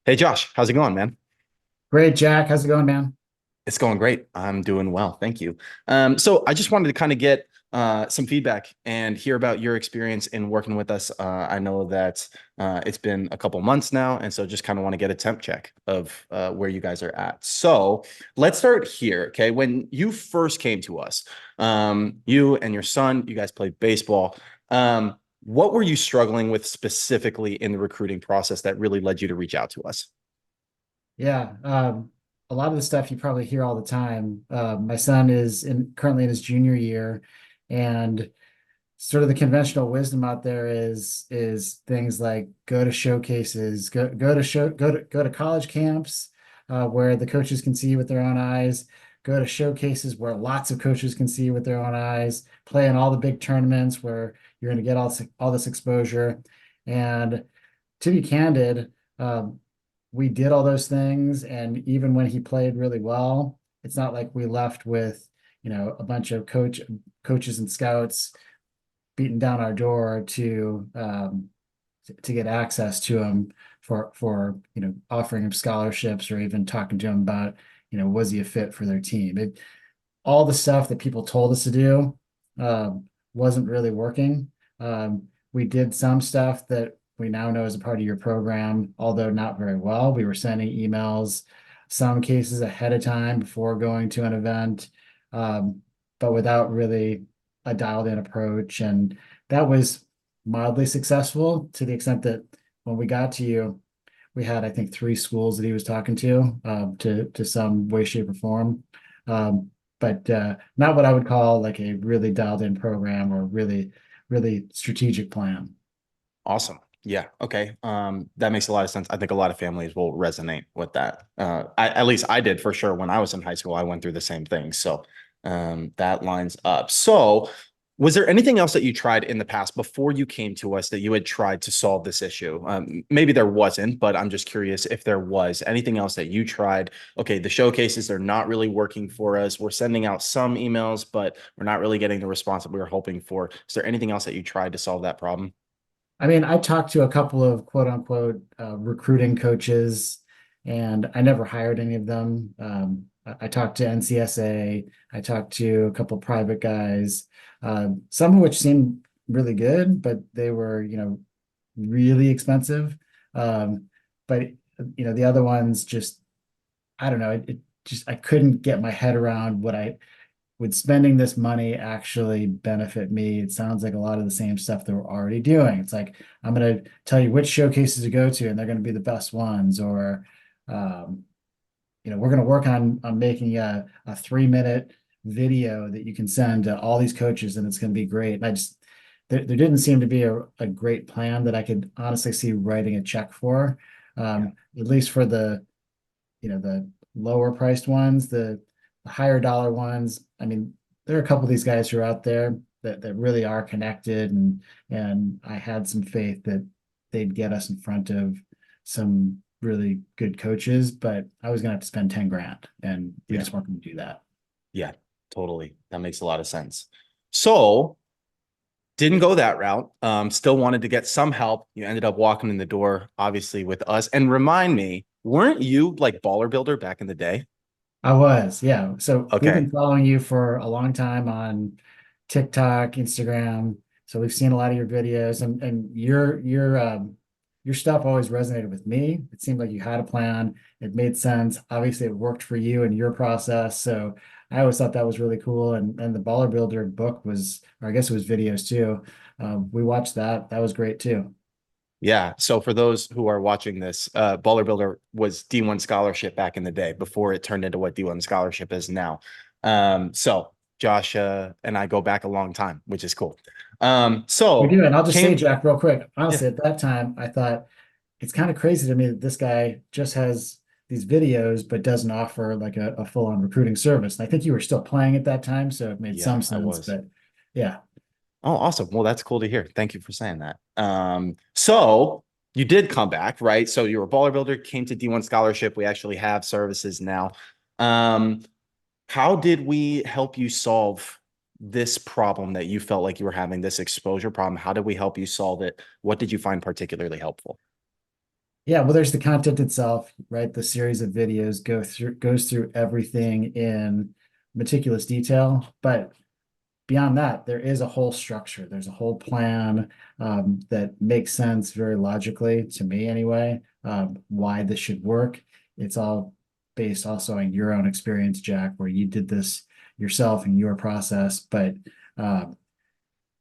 Hey Josh, how's it going, man? Great, Jack. How's it going, man? It's going great. I'm doing well, thank you. So I just wanted to kind of get some feedback and hear about your experience in working with us. I know that it's been a couple months now, and so just kind of want to get a temp check of where you guys are at. So let's start here, okay? When you first came to us, you and your son, you guys played baseball. What were you struggling with specifically in the recruiting process that really led you to reach out to us? Yeah, a lot of the stuff you probably hear all the time. My son is currently in his junior year, and sort of the conventional wisdom out there is things like go to showcases, go to college camps where the coaches can see with their own eyes, go to showcases where lots of coaches can see with their own eyes, play in all the big tournaments where you're going to get all this exposure. And to be candid, we did all those things, and even when he played really well, it's not like we left with, a bunch of coaches and scouts beating down our door to get access to him for offering him scholarships or even talking to him about, was he a fit for their team. All the stuff that people told us to do wasn't really working. We did some stuff that we now know as a part of your program, although not very well. We were sending emails, some cases ahead of time before going to an event, but without really a dialed in approach. And that was mildly successful to the extent that when we got to you, we had, I think, three schools that he was talking to some way, shape, or form. But not what I would call like a really dialed in program or really strategic plan. Awesome. Yeah. Okay. That makes a lot of sense. I think a lot of families will resonate with that. At least I did for sure. When I was in high school, I went through the same thing. So, that lines up. So, was there anything else that you tried in the past before you came to us that you had tried to solve this issue? Maybe there wasn't, but I'm just curious if there was anything else that you tried. Okay, the showcases are not really working for us. We're sending out some emails, but we're not really getting the response that we were hoping for. Is there anything else that you tried to solve that problem? I mean, I talked to a couple of quote unquote recruiting coaches, and I never hired any of them. I talked to NCSA, I talked to a couple private guys, some of which seemed really good, but they were, really expensive. But the other ones just, I don't know, it just I couldn't get my head around would spending this money actually benefit me? It sounds like a lot of the same stuff that we're already doing. It's like, I'm going to tell you which showcases to go to, and they're going to be the best ones. Or, um, we're going to work on making a 3 minute video that you can send to all these coaches, and it's going to be great. And there didn't seem to be a great plan that I could honestly see writing a check for, Yeah. at least for the lower priced ones, the higher dollar ones. I mean, there are a couple of these guys who are out there that really are connected, and I had some faith that they'd get us in front of some really good coaches, but I was gonna have to spend 10 grand, and we Yeah. just weren't gonna do that. Yeah, totally. That makes a lot of sense. So, didn't go that route. Still wanted to get some help. You ended up walking in the door, obviously, with us. And remind me, weren't you like Baller Builder back in the day? I was, yeah. So we've Okay. been following you for a long time on TikTok, Instagram. So we've seen a lot of your videos, and your stuff always resonated with me. It seemed like you had a plan. It made sense. Obviously, it worked for you and your process. So I always thought that was really cool. And the Baller Builder book was, or I guess it was videos too. We watched that. That was great too. Yeah. So for those who are watching this, Baller Builder was D1 scholarship back in the day before it turned into what D1 scholarship is now. So Josh and I go back a long time, which is cool. We So do. And I'll just say, came, Jack, real quick, yeah, honestly, at that time, I thought it's kind of crazy to me that this guy just has these videos, but doesn't offer like a full-on recruiting service. And I think you were still playing at that time, so it made yeah, some I sense. was. But yeah, Oh, awesome. Well, that's cool to hear. Thank you for saying that. So you did come back, right? So you were a baller builder, came to D1 scholarship. We actually have services now. Um, how did we help you solve this problem that you felt like you were having, this exposure problem? How did we help you solve it? What did you find particularly helpful? Yeah, well, there's the content itself, right? The series of videos goes through everything in meticulous detail, but beyond that, there is a whole structure. There's a whole plan that makes sense very logically to me anyway, why this should work. It's all based also on your own experience, Jack, where you did this yourself in your process. But uh,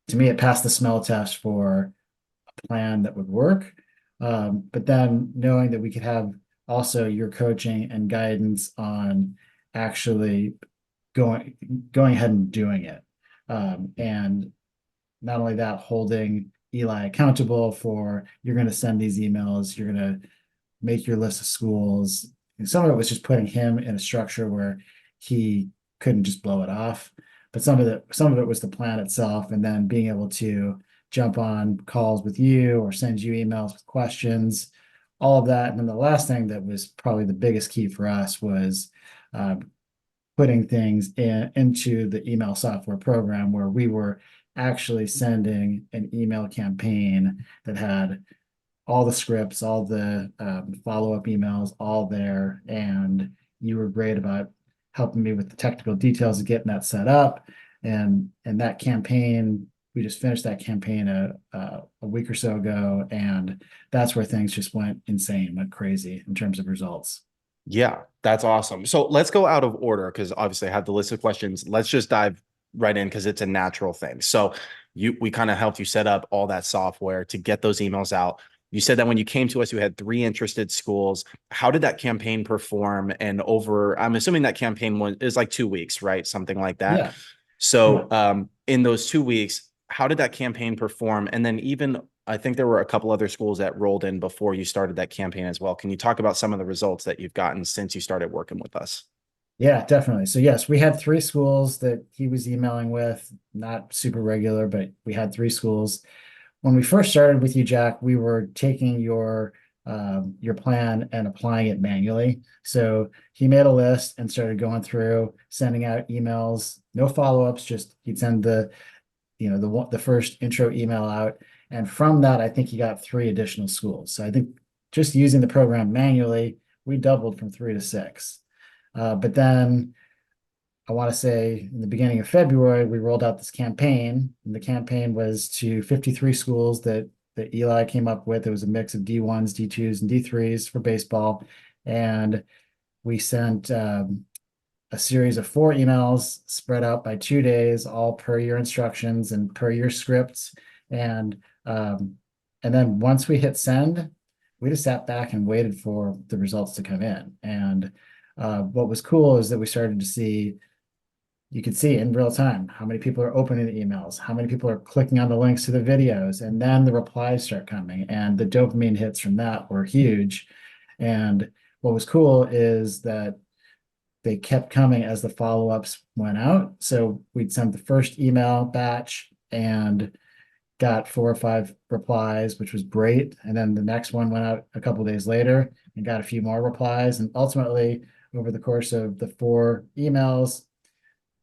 to me, it passed the smell test for a plan that would work. But then knowing that we could have also your coaching and guidance on actually going going ahead and doing it. And not only that, holding Eli accountable for you're going to send these emails, you're going to make your list of schools. And some of it was just putting him in a structure where he couldn't just blow it off. But some of it was the plan itself, and then being able to jump on calls with you or send you emails with questions, all of that. And then the last thing that was probably the biggest key for us was uh, putting things into the email software program where we were actually sending an email campaign that had all the scripts, all the follow-up emails, all there. And you were great about helping me with the technical details of getting that set up. And that campaign, we just finished that campaign a week or so ago, and that's where things just went insane, went crazy in terms of results. Yeah, that's awesome. So let's go out of order because obviously I have the list of questions. Let's just dive right in because it's a natural thing. So we kind of helped you set up all that software to get those emails out. You said that when you came to us, you had 3 interested schools. How did that campaign perform? And over, I'm assuming that campaign is like 2 weeks, right? Something like that. Yeah. So in those 2 weeks, how did that campaign perform? And then even I think there were a couple other schools that rolled in before you started that campaign as well. Can you talk about some of the results that you've gotten since you started working with us? Yeah, definitely. So yes, we had 3 schools that he was emailing with, not super regular, but we had 3 schools. When we first started with you, Jack, we were taking your plan and applying it manually. So he made a list and started going through, sending out emails, no follow-ups, just he'd send the first intro email out. And from that, I think he got 3 additional schools. So I think just using the program manually, we doubled from 3 to 6. But then I want to say in the beginning of February, we rolled out this campaign, and the campaign was to 53 schools that Eli came up with. It was a mix of D1s, D2s, and D3s for baseball. And we sent a series of 4 emails spread out by 2 days, all per your instructions and per your scripts. And um, and then once we hit send, we just sat back and waited for the results to come in. And what was cool is that we started to see, you could see in real time how many people are opening the emails, how many people are clicking on the links to the videos, and then the replies start coming. And the dopamine hits from that were huge. And what was cool is that they kept coming as the follow-ups went out. So we'd send the first email batch and got 4 or 5 replies, which was great. And then the next one went out a couple days later and got a few more replies. And ultimately, over the course of the 4 emails,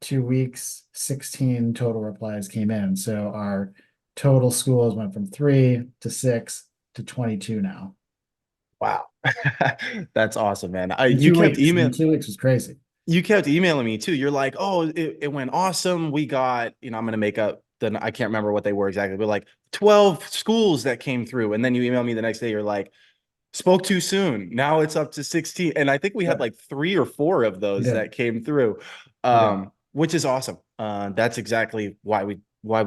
2 weeks, 16 total replies came in. So our total schools went from 3 to 6 to 22 now. Wow. That's awesome, man. In You two kept weeks. email In 2 weeks was crazy. you kept emailing me too. You're like, oh, it went awesome. We got, I'm gonna make up then I can't remember what they were exactly, but like 12 schools that came through. And then you email me the next day, you're like, spoke too soon. Now it's up to 16. And I think we had Yep, like 3 or 4 of we those did. that came through. We did. Which is awesome. That's exactly why we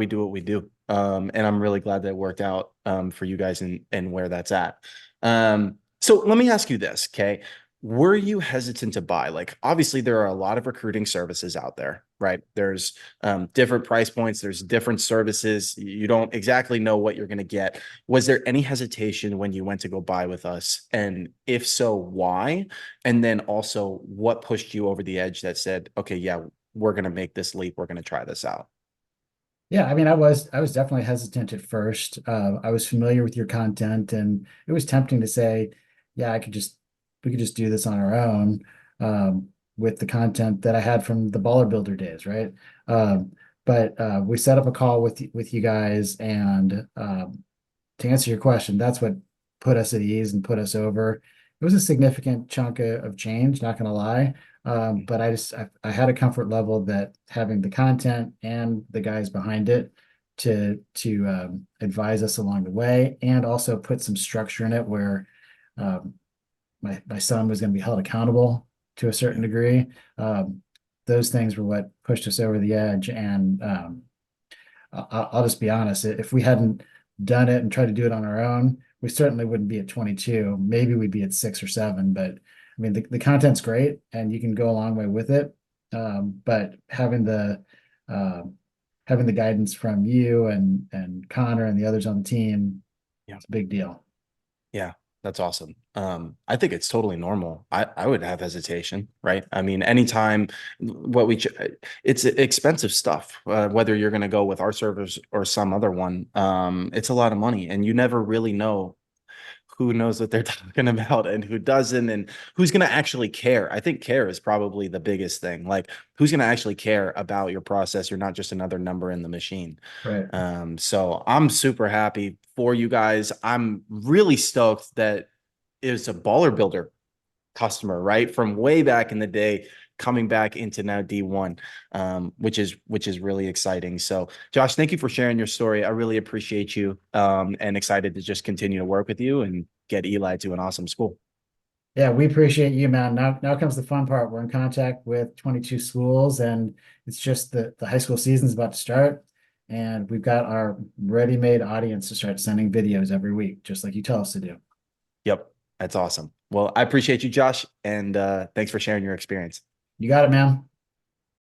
do what we do. And I'm really glad that it worked out for you guys and where that's at. So let me ask you this, okay? Were you hesitant to buy? Like, obviously, there are a lot of recruiting services out there, right? There's different price points, there's different services. You don't exactly know what you're going to get. Was there any hesitation when you went to go buy with us? And if so, why? And then also, what pushed you over the edge that said, okay, yeah, we're going to make this leap, we're going to try this out? Yeah, I mean, I was definitely hesitant at first. I was familiar with your content, and it was tempting to say, yeah, we could just do this on our own, with the content that I had from the Baller Builder days, right? But we set up a call with you guys, and to answer your question, that's what put us at ease and put us over. It was a significant chunk of change, not gonna lie. But I had a comfort level that having the content and the guys behind it to advise us along the way, and also put some structure in it where um, my son was going to be held accountable to a certain degree. Those things were what pushed us over the edge. And I'll just be honest, if we hadn't done it and tried to do it on our own, we certainly wouldn't be at 22. Maybe we'd be at 6 or 7. But I mean, the content's great and you can go a long way with it. But uh, having the guidance from you and Connor and the others on the team, Yeah. it's a big deal. Yeah, that's awesome. I think it's totally normal. I would have hesitation, right? I mean, anytime what it's expensive stuff, whether you're going to go with our servers or some other one. It's a lot of money, and you never really know who knows what they're talking about and who doesn't, and who's going to actually care. I think care is probably the biggest thing. Like, who's going to actually care about your process? You're not just another number in the machine. Right. So I'm super happy for you guys. I'm really stoked that it was a Baller Builder customer, right? From way back in the day, coming back into now D1, which is really exciting. So Josh, thank you for sharing your story. I really appreciate you, and excited to just continue to work with you and get Eli to an awesome school. Yeah, we appreciate you, man. Now comes the fun part. We're in contact with 22 schools, and it's just the high school season is about to start. And we've got our ready-made audience to start sending videos every week, just like you tell us to do. Yep, that's awesome. Well, I appreciate you, Josh, and thanks for sharing your experience. You got it, man.